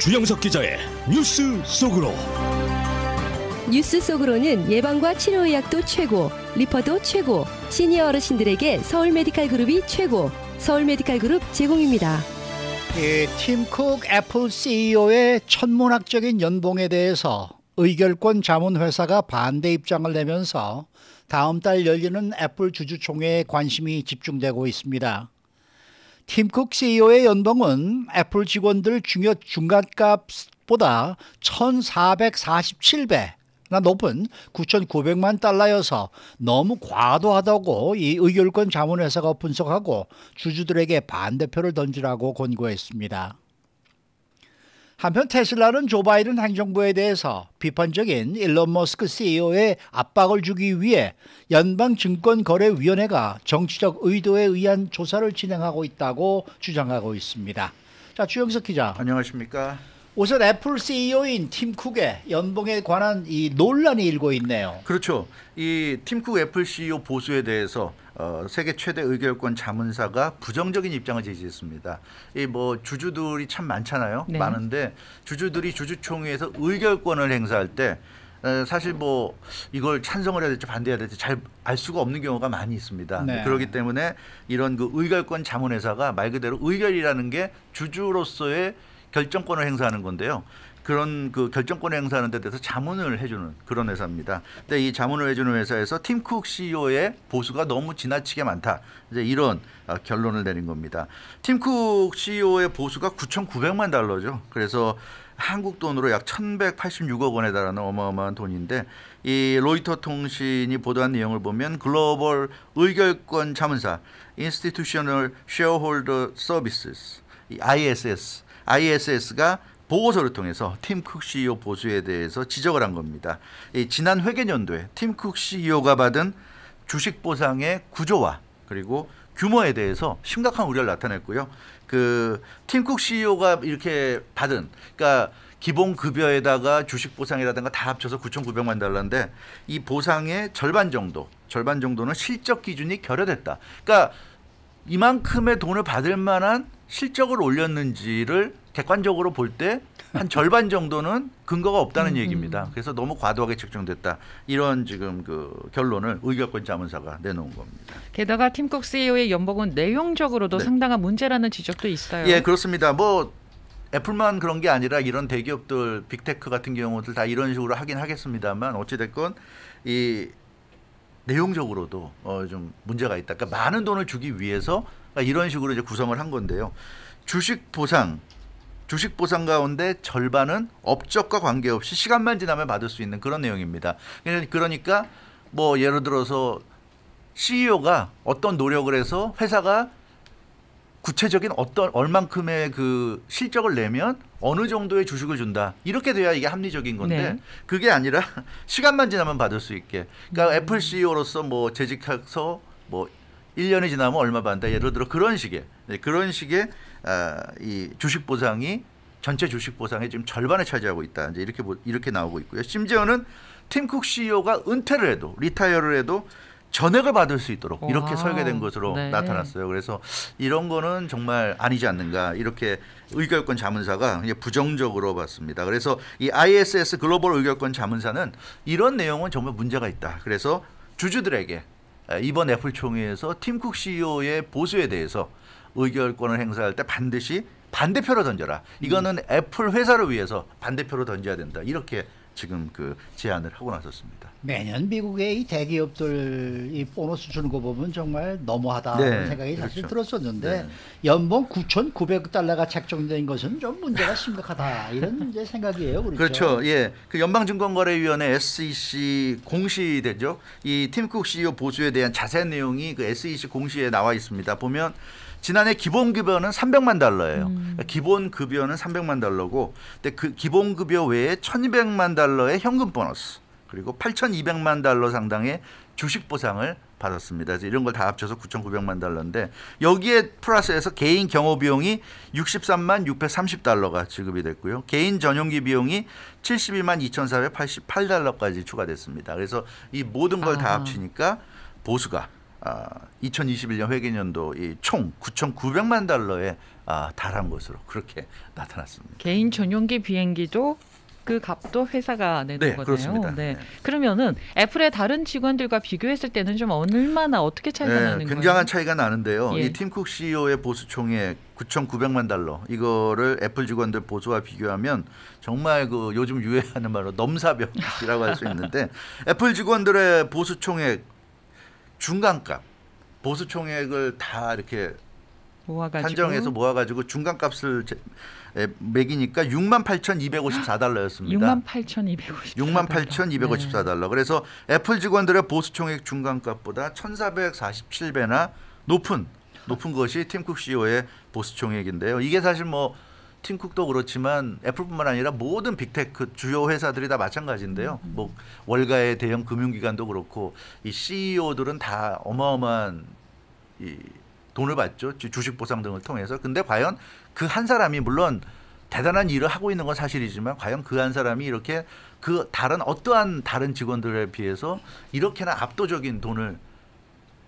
주영석 기자의 뉴스 속으로. 뉴스 속으로는 예방과 치료 의학도 최고, 리퍼도 최고, 시니어 어르신들에게 서울 메디칼 그룹이 최고, 서울 메디칼 그룹 제공입니다. 팀 쿡 애플 CEO의 천문학적인 연봉에 대해서 의결권 자문회사가 반대 입장을 내면서 다음 달 열리는 애플 주주총회에 관심이 집중되고 있습니다. 팀 쿡 CEO의 연봉은 애플 직원들 중간값보다 1,447배나 높은 9,900만 달러여서 너무 과도하다고 이 의결권 자문회사가 분석하고 주주들에게 반대표를 던지라고 권고했습니다. 한편 테슬라는 조 바이든 행정부에 대해서 비판적인 일론 머스크 CEO에 압박을 주기 위해 연방증권거래위원회가 정치적 의도에 의한 조사를 진행하고 있다고 주장하고 있습니다. 자, 주영석 기자. 안녕하십니까. 우선 애플 CEO인 팀 쿡의 연봉에 관한 이 논란이 일고 있네요. 그렇죠. 이 팀 쿡 애플 CEO 보수에 대해서 세계 최대 의결권 자문사가 부정적인 입장을 제시했습니다. 이 뭐 주주들이 참 많잖아요. 네. 많은데 주주들이 주주총회에서 의결권을 행사할 때 사실 뭐 이걸 찬성을 해야 될지 반대해야 될지 잘 알 수가 없는 경우가 많이 있습니다. 네. 그렇기 때문에 이런 그 의결권 자문회사가 말 그대로 의결이라는 게 주주로서의 결정권을 행사하는 건데요. 그런 그 결정권을 행사하는 데 대해서 자문을 해주는 그런 회사입니다. 근데 이 자문을 해주는 회사에서 팀 쿡 CEO의 보수가 너무 지나치게 많다. 이제 이런 결론을 내린 겁니다. 팀 쿡 CEO의 보수가 9,900만 달러죠. 그래서 한국 돈으로 약 1,186억 원에 달하는 어마어마한 돈인데 이 로이터 통신이 보도한 내용을 보면 글로벌 의결권 자문사 Institutional Shareholder Services ISS가 보고서를 통해서 팀 쿡 CEO 보수에 대해서 지적을 한 겁니다. 지난 회계연도에 팀 쿡 CEO가 받은 주식 보상의 구조와 그리고 규모에 대해서 심각한 우려를 나타냈고요. 그 팀 쿡 CEO가 이렇게 받은 그러니까 기본 급여에다가 주식 보상이라든가 다 합쳐서 9,900만 달러인데 이 보상의 절반 정도는 실적 기준이 결여됐다. 그러니까 이만큼의 돈을 받을 만한 실적을 올렸는지를 객관적으로 볼 때 한 절반 정도는 근거가 없다는 얘기입니다. 그래서 너무 과도하게 책정됐다. 이런 지금 그 결론을 의결권 자문사가 내놓은 겁니다. 게다가 팀 쿡 CEO의 연봉은 내용적으로도 네. 상당한 문제라는 지적도 있어요. 예, 그렇습니다. 뭐 애플만 그런 게 아니라 이런 대기업들 빅테크 같은 경우들 다 이런 식으로 하긴 하겠습니다만 어찌됐건 이 내용적으로도 좀 문제가 있다. 그러니까 많은 돈을 주기 위해서 이런 식으로 이제 구성을 한 건데요. 주식 보상 가운데 절반은 업적과 관계없이 시간만 지나면 받을 수 있는 그런 내용입니다. 그러니까 뭐 예를 들어서 CEO가 어떤 노력을 해서 회사가 구체적인 어떤 얼만큼의 그 실적을 내면 어느 정도의 주식을 준다. 이렇게 돼야 이게 합리적인 건데 네. 그게 아니라 시간만 지나면 받을 수 있게. 그러니까 애플 CEO로서 뭐 재직해서 뭐 1년이 지나면 얼마 받는다. 예를 들어 그런 식의 이 주식 보상이 전체 주식 보상의 지금 절반을 차지하고 있다. 이제 이렇게 나오고 있고요. 심지어는 팀 쿡 CEO가 은퇴를 해도 리타이어를 해도 전액을 받을 수 있도록 이렇게 설계된 것으로 네. 나타났어요. 그래서 이런 거는 정말 아니지 않는가 이렇게 의결권 자문사가 부정적으로 봤습니다. 그래서 이 ISS 글로벌 의결권 자문사는 이런 내용은 정말 문제가 있다. 그래서 주주들에게 이번 애플 총회에서 팀 쿡 CEO의 보수에 대해서 의결권을 행사할 때 반드시 반대표로 던져라. 이거는 애플 회사를 위해서 반대표로 던져야 된다. 이렇게 지금 그 제안을 하고 나섰습니다. 매년 미국의 이 대기업들 이 보너스 주는 거 보면 정말 너무하다는 네, 생각이 그렇죠. 사실 들었었는데 네. 연봉 9,900달러가 책정된 것은 좀 문제가 심각하다 이런 이제 생각이에요. 그렇죠. 예, 그 연방증권거래위원회 SEC 공시되죠. 이 팀 쿡 CEO 보수에 대한 자세한 내용이 그 SEC 공시에 나와 있습니다. 보면 지난해 기본 급여는 300만 달러예요. 기본 급여는 300만 달러고, 근데 그 기본 급여 외에 1,200만 달러의 현금 보너스 그리고 8,200만 달러 상당의 주식 보상을 받았습니다. 그래서 이런 걸 다 합쳐서 9,900만 달러인데 여기에 플러스해서 개인 경호 비용이 63만 630달러가 지급이 됐고요. 개인 전용기 비용이 72만 2,488달러까지 추가됐습니다. 그래서 이 모든 걸 다 합치니까 보수가 2021년 회계연도 총 9,900만 달러에 달한 것으로 그렇게 나타났습니다. 개인 전용기 비행기도 그 값도 회사가 내는 네, 거네요. 그렇습니다. 네. 네. 그러면은 애플의 다른 직원들과 비교했을 때는 좀 얼마나 어떻게 차이가 나는 거예요? 굉장한 차이가 나는데요. 예. 이 팀 쿡 CEO의 보수 총액 9,900만 달러 이거를 애플 직원들 보수와 비교하면 정말 그 요즘 유행하는 말로 넘사벽이라고 할 수 있는데 애플 직원들의 보수 총액 중간값 보수 총액을 다 이렇게 모아가지고 산정해서 모아가지고 중간값을 매기니까 68,254달러였습니다. 68,254달러. 그래서 애플 직원들의 보수 총액 중간값보다 1,447배나 높은 것이 팀 쿡 CEO의 보수 총액인데요. 이게 사실 뭐 팀쿡도 그렇지만 애플뿐만 아니라 모든 빅테크 주요 회사들이 다 마찬가지인데요. 뭐 월가의 대형 금융기관도 그렇고 이 CEO들은 다 어마어마한 이 돈을 받죠. 주식 보상 등을 통해서. 근데 과연 그 한 사람이 물론 대단한 일을 하고 있는 건 사실이지만 과연 그 한 사람이 이렇게 그 어떠한 다른 직원들에 비해서 이렇게나 압도적인 돈을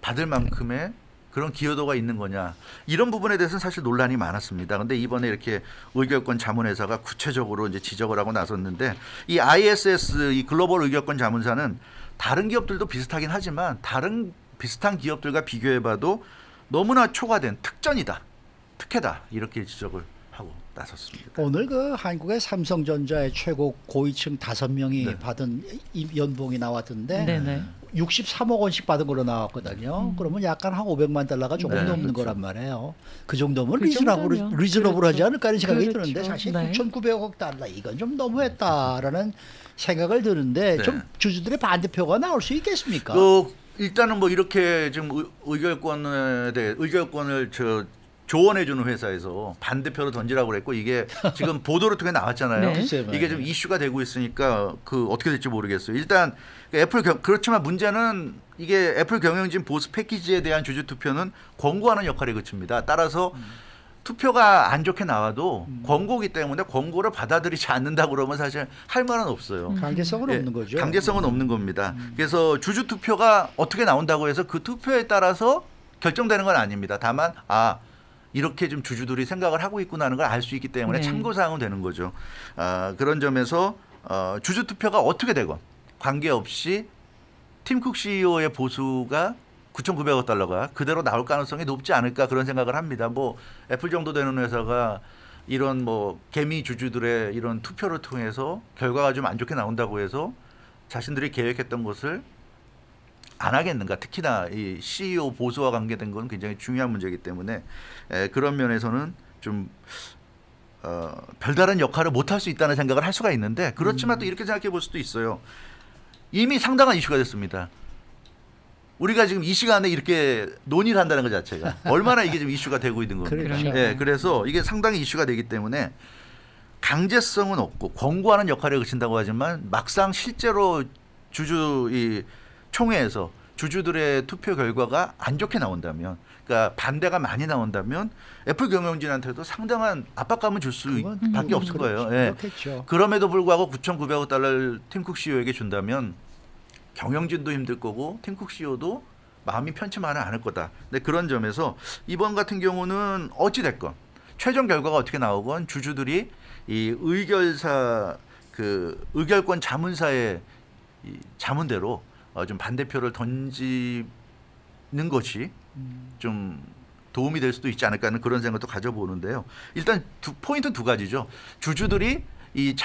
받을 만큼의 그런 기여도가 있는 거냐. 이런 부분에 대해서는 사실 논란이 많았습니다. 근데 이번에 이렇게 의결권 자문회사가 구체적으로 이제 지적을 하고 나섰는데 이 ISS 이 글로벌 의결권 자문사는 다른 기업들도 비슷하긴 하지만 다른 비슷한 기업들과 비교해봐도 너무나 초과된 특혜다 이렇게 지적을 하고 나섰습니다. 오늘 그 한국의 삼성전자의 최고 고위층 5명이 네. 받은 연봉이 나왔던데 네네. 63억 원씩 받은 걸로 나왔거든요. 그러면 약간 한 500만 달러가 조금 네, 넘는 그렇죠. 거란 말이에요. 그 정도면 그 정도면 리즈너블하지 그렇죠. 않을까 하는 생각이 그렇죠. 드는데 사실 네. 9,900억 달러 이건 좀 너무했다라는 생각을 드는데 네. 좀 주주들의 반대표가 나올 수 있겠습니까? 일단은 뭐 이렇게 지금 의결권을 조언해주는 회사에서 반대표로 던지라고 그랬고 이게 지금 보도를 통해 나왔잖아요. 네. 이게 좀 이슈가 되고 있으니까 그 어떻게 될지 모르겠어요. 일단 그렇지만 문제는 이게 애플 경영진 보수 패키지에 대한 주주 투표는 권고하는 역할에 그칩니다. 따라서 투표가 안 좋게 나와도 권고기 때문에 권고를 받아들이지 않는다 그러면 사실 할 말은 없어요. 강제성은 예, 없는 거죠. 강제성은 없는 겁니다. 그래서 주주 투표가 어떻게 나온다고 해서 그 투표에 따라서 결정되는 건 아닙니다. 다만 이렇게 좀 주주들이 생각을 하고 있구나 하는 걸 알 수 있기 때문에 네. 참고사항은 되는 거죠. 그런 점에서 주주 투표가 어떻게 되건 관계없이 팀 쿡 CEO의 보수가 9,900억 달러가 그대로 나올 가능성이 높지 않을까 그런 생각을 합니다. 뭐 애플 정도 되는 회사가 이런 뭐 개미 주주들의 이런 투표를 통해서 결과가 좀 안 좋게 나온다고 해서 자신들이 계획했던 것을 안 하겠는가. 특히나 이 CEO 보수와 관계된 건 굉장히 중요한 문제이기 때문에 그런 면에서는 좀 별다른 역할을 못할 수 있다는 생각을 할 수가 있는데 그렇지만 또 이렇게 생각해 볼 수도 있어요. 이미 상당한 이슈가 됐습니다. 우리가 지금 이 시간에 이렇게 논의를 한다는 것 자체가 얼마나 이게 좀 이슈가 되고 있는 겁니다. 그렇죠. 예, 그래서 이게 상당히 이슈가 되기 때문에 강제성은 없고 권고하는 역할에 그친다고 하지만 막상 실제로 이 총회에서 주주들의 투표 결과가 안 좋게 나온다면, 그러니까 반대가 많이 나온다면 애플 경영진한테도 상당한 압박감을 줄 수밖에 없을 거예요. 예. 그렇겠죠. 그럼에도 불구하고 9,900억 달러를 팀 쿡 CEO에게 준다면 경영진도 힘들 거고 팀 쿡 CEO도 마음이 편치만은 않을 거다. 근데 그런 점에서 이번 같은 경우는 어찌 됐건 최종 결과가 어떻게 나오건 주주들이 이 의결권 자문사의 이 자문대로 좀 반대표를 던지는 것이 좀 도움이 될 수도 있지 않을까 하는 그런 생각도 가져보는데요. 일단 포인트는 두 가지죠. 주주들이 이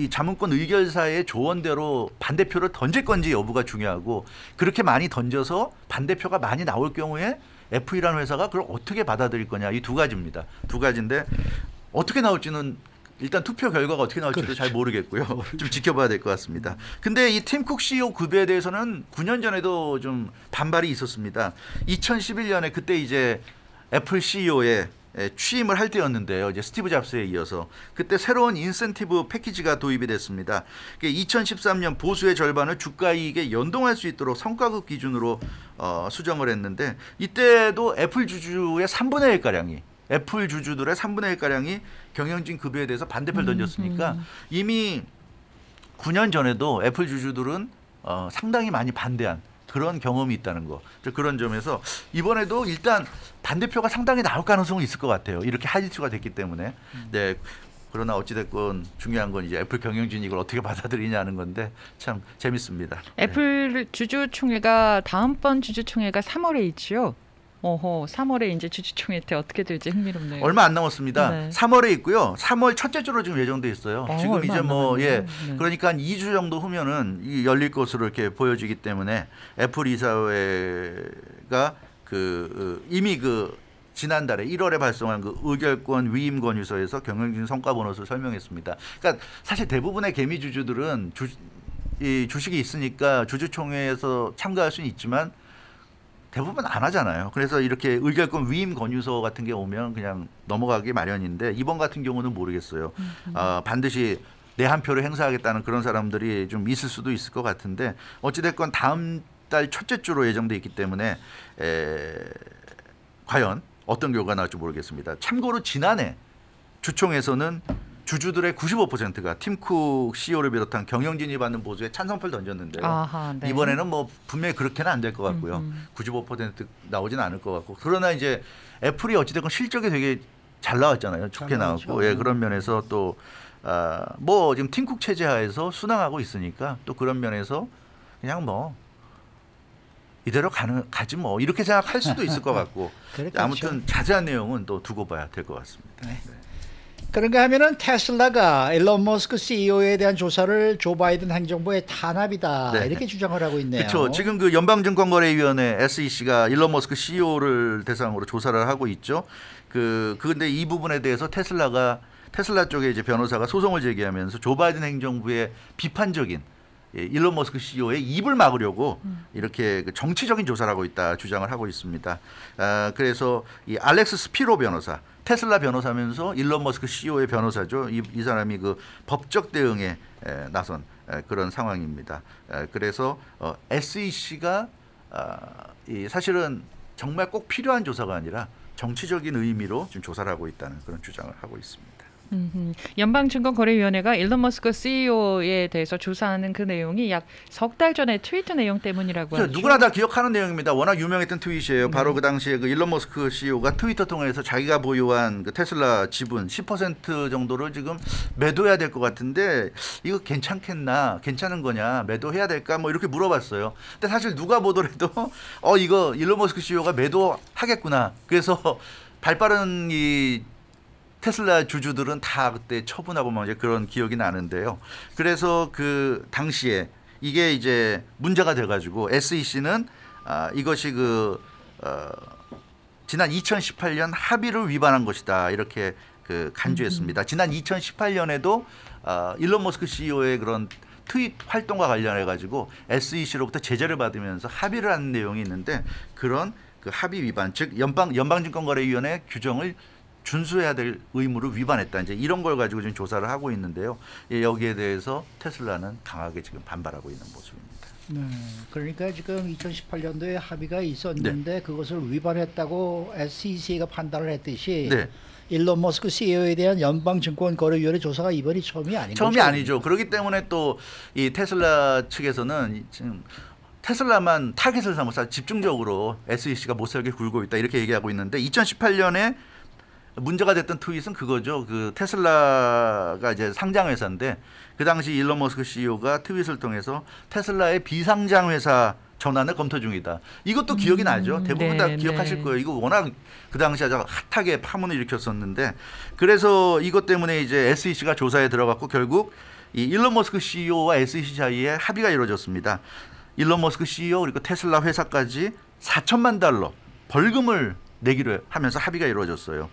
자문권 의결사의 조언대로 반대표를 던질 건지 여부가 중요하고, 그렇게 많이 던져서 반대표가 많이 나올 경우에 애플이라는 회사가 그걸 어떻게 받아들일 거냐, 이 두 가지입니다. 두 가지인데 어떻게 나올지는 일단 투표 결과가 어떻게 나올지도 그렇죠. 잘 모르겠고요. 좀 지켜봐야 될 것 같습니다. 근데 이 팀 쿡 CEO 급여에 대해서는 9년 전에도 좀 반발이 있었습니다. 2011년에 그때 이제 애플 CEO의 취임을 할 때였는데요. 이제 스티브 잡스에 이어서 그때 새로운 인센티브 패키지가 도입이 됐습니다. 2013년 보수의 절반을 주가이익에 연동할 수 있도록 성과급 기준으로 수정을 했는데, 이때도 애플 주주의 3분의 1가량이 애플 주주들의 3분의 1가량이 경영진 급여에 대해서 반대표를 던졌으니까 이미 9년 전에도 애플 주주들은 상당히 많이 반대한 그런 경험이 있다는 거. 그런 점에서 이번에도 일단 반대표가 상당히 나올 가능성은 있을 것 같아요. 이렇게 하이수가 됐기 때문에. 네. 그러나 어찌됐건 중요한 건 이제 애플 경영진 이걸 어떻게 받아들이냐는 건데 참 재밌습니다. 애플 주주총회가 다음번 주주총회가 3월에 있지요. 3월에 이제 주주총회 때 어떻게 될지 흥미롭네요. 얼마 안 남았습니다. 네. 3월에 있고요. 3월 첫째 주로 지금 예정돼 있어요. 지금 이제 뭐 예, 네. 그러니까 한 2주 정도 후면은 이 열릴 것으로 이렇게 보여지기 때문에 애플 이사회가 이미 지난달에 1월에 발송한 의결권 위임 권유서에서 경영진 성과 보너스를 설명했습니다. 그러니까 사실 대부분의 개미 주주들은 이 주식이 있으니까 주주총회에서 참가할 수는 있지만 대부분 안 하잖아요. 그래서 이렇게 의결권 위임 권유서 같은 게 오면 그냥 넘어가기 마련인데 이번 같은 경우는 모르겠어요. 반드시 내 한 표를 행사하겠다는 그런 사람들이 좀 있을 수도 있을 것 같은데 어찌됐건 다음 달 첫째 주로 예정돼 있기 때문에 과연 어떤 결과가 나올지 모르겠습니다. 참고로 지난해 주총에서는 주주들의 95%가 팀쿡 CEO를 비롯한 경영진이 받는 보수에 찬성표를 던졌는데요. 아하, 네. 이번에는 뭐 분명히 그렇게는 안 될 것 같고요. 95% 나오진 않을 것 같고. 그러나 이제 애플이 어찌됐건 실적이 되게 잘 나왔잖아요. 좋게 나왔고. 예, 그런 면에서 또 뭐 지금 팀쿡 체제 하에서 순항하고 있으니까 또 그런 면에서 그냥 뭐 이대로 가지 뭐 이렇게 생각할 수도 있을 것 같고. 아무튼 자세한 내용은 또 두고 봐야 될 것 같습니다. 네. 그런가 하면은 테슬라가 일론 머스크 CEO에 대한 조사를 조 바이든 행정부의 탄압이다 네. 이렇게 주장을 하고 있네요. 그렇죠. 지금 연방증권거래위원회 SEC가 일론 머스크 CEO를 대상으로 조사를 하고 있죠. 근데 이 부분에 대해서 테슬라 쪽에 이제 변호사가 소송을 제기하면서 조 바이든 행정부의 비판적인 일론 머스크 CEO의 입을 막으려고 이렇게 정치적인 조사를 하고 있다 주장을 하고 있습니다. 그래서 이 알렉스 스피로 변호사, 테슬라 변호사면서 일론 머스크 CEO의 변호사죠. 이 사람이 법적 대응에 나선 그런 상황입니다. 그래서 SEC가 사실은 정말 꼭 필요한 조사가 아니라 정치적인 의미로 지금 조사를 하고 있다는 그런 주장을 하고 있습니다. 연방증권거래위원회가 일론 머스크 CEO에 대해서 조사하는 그 내용이 약 석 달 전에 트위터 내용 때문이라고 하죠. 누구나 다 기억하는 내용입니다. 워낙 유명했던 트윗이에요. 바로 그 당시에 일론 머스크 CEO가 트위터 통해서 자기가 보유한 테슬라 지분 10% 정도를 지금 매도해야 될 것 같은데 이거 괜찮은 거냐, 매도해야 될까 뭐 이렇게 물어봤어요. 근데 사실 누가 보더라도 이거 일론 머스크 CEO가 매도하겠구나. 그래서 발빠른 테슬라 주주들은 다 그때 처분하고 막 이제 그런 기억이 나는데요. 그래서 그 당시에 이게 이제 문제가 돼가지고 SEC는 이것이 지난 2018년 합의를 위반한 것이다 이렇게 간주했습니다. 지난 2018년에도 일론 머스크 CEO의 그런 트윗 활동과 관련해 가지고 SEC로부터 제재를 받으면서 합의를 한 내용이 있는데 그런 합의 위반, 즉 연방증권거래위원회 규정을 준수해야 될 의무를 위반했다. 이제 이런 걸 가지고 지금 조사를 하고 있는데요. 여기에 대해서 테슬라는 강하게 지금 반발하고 있는 모습입니다. 네, 그러니까 지금 2018년도에 합의가 있었는데 그것을 위반했다고 SEC가 판단을 했듯이 일론 머스크 CEO에 대한 연방증권거래위원회 조사가 이번이 처음이 아닌 처음이 거죠? 아니죠. 그렇기 때문에 또 이 테슬라 측에서는 지금 테슬라만 타겟을 삼아서 집중적으로 SEC가 못살게 굴고 있다 이렇게 얘기하고 있는데 2018년에 문제가 됐던 트윗은 그거죠. 테슬라가 이제 상장 회사인데 그 당시 일론 머스크 CEO가 트윗을 통해서 테슬라의 비상장 회사 전환을 검토 중이다. 이것도 기억이 나죠. 대부분 다 기억하실 거예요. 이거 워낙 그 당시 아주 핫하게 파문을 일으켰었는데 그래서 이것 때문에 이제 SEC가 조사에 들어갔고 결국 이 일론 머스크 CEO와 SEC 사이에 합의가 이루어졌습니다. 일론 머스크 CEO 그리고 테슬라 회사까지 4천만 달러 벌금을 내기로 하면서 합의가 이루어졌어요.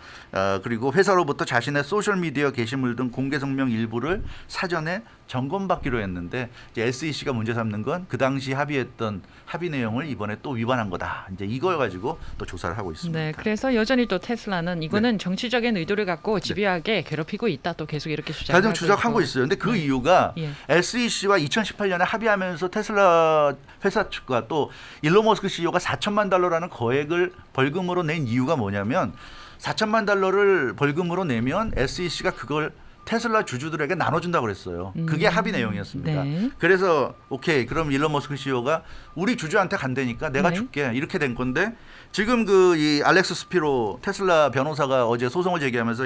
그리고 회사로부터 자신의 소셜미디어 게시물 등 공개 성명 일부를 사전에 점검받기로 했는데 이제 SEC가 문제 삼는 건 그 당시 합의했던 합의 내용을 이번에 또 위반한 거다. 이제 이걸 가지고 또 조사를 하고 있습니다. 네, 그래서 여전히 또 테슬라는 이거는 정치적인 의도를 갖고 집요하게 괴롭히고 있다. 또 계속 이렇게 주장하고 있어요. 근데 그 이유가 SEC와 2018년에 합의하면서 테슬라 회사 측과 또 일론 머스크 CEO가 4천만 달러라는 거액을 벌금으로 낸 이유가 뭐냐면 4천만 달러를 벌금으로 내면 SEC가 그걸 테슬라 주주들에게 나눠준다고 그랬어요. 그게 합의 내용이었습니다. 네. 그래서 오케이 그럼 일론 머스크 CEO가 우리 주주한테 간다니까 내가 네. 줄게 이렇게 된 건데 지금 이 알렉스 스피로 테슬라 변호사가 어제 소송을 제기하면서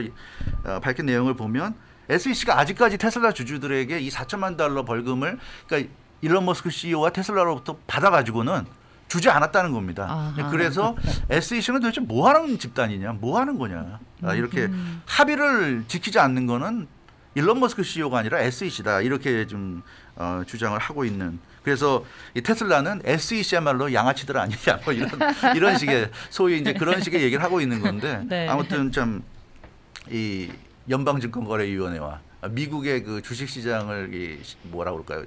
밝힌 내용을 보면 SEC가 아직까지 테슬라 주주들에게 이 4천만 달러 벌금을 그러니까 일론 머스크 CEO와 테슬라로부터 받아가지고는 주지 않았다는 겁니다. 아하. 그래서 SEC는 도대체 뭐 하는 집단이냐, 뭐 하는 거냐. 이렇게 합의를 지키지 않는 거는 일론 머스크 CEO가 아니라 SEC다. 이렇게 좀 주장을 하고 있는. 그래서 이 테슬라는 SEC야말로 양아치들 아니냐, 뭐 이런 식의 소위 이제 그런 식의 얘기를 하고 있는 건데 네. 아무튼 좀 이 연방증권거래위원회와 미국의 그 주식시장을 뭐라 그럴까요?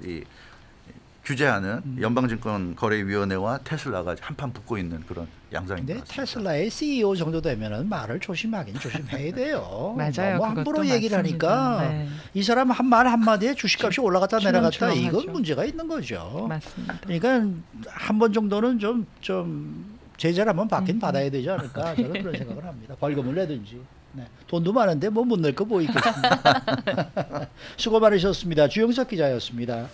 규제하는 연방증권거래위원회와 테슬라가 한판 붙고 있는 그런 양상입니다. 근데 테슬라의 CEO 정도 되면은 말을 조심하긴 조심해야 돼요. 맞아요. 너무 함부로 그것도 얘기를 맞습니다. 하니까 네. 이 사람 한 말 한마디에 주식값이 올라갔다 내려갔다 추렁추렁하죠. 이건 문제가 있는 거죠. 맞습니다. 그러니까 한 번 정도는 좀 제재를 한번 받긴 받아야 되지 않을까 저는 그런 생각을 합니다. 벌금을 내든지. 네. 돈도 많은데 뭐 못 낼 거 뭐 있겠습니까. 수고 많으셨습니다. 주영석 기자였습니다.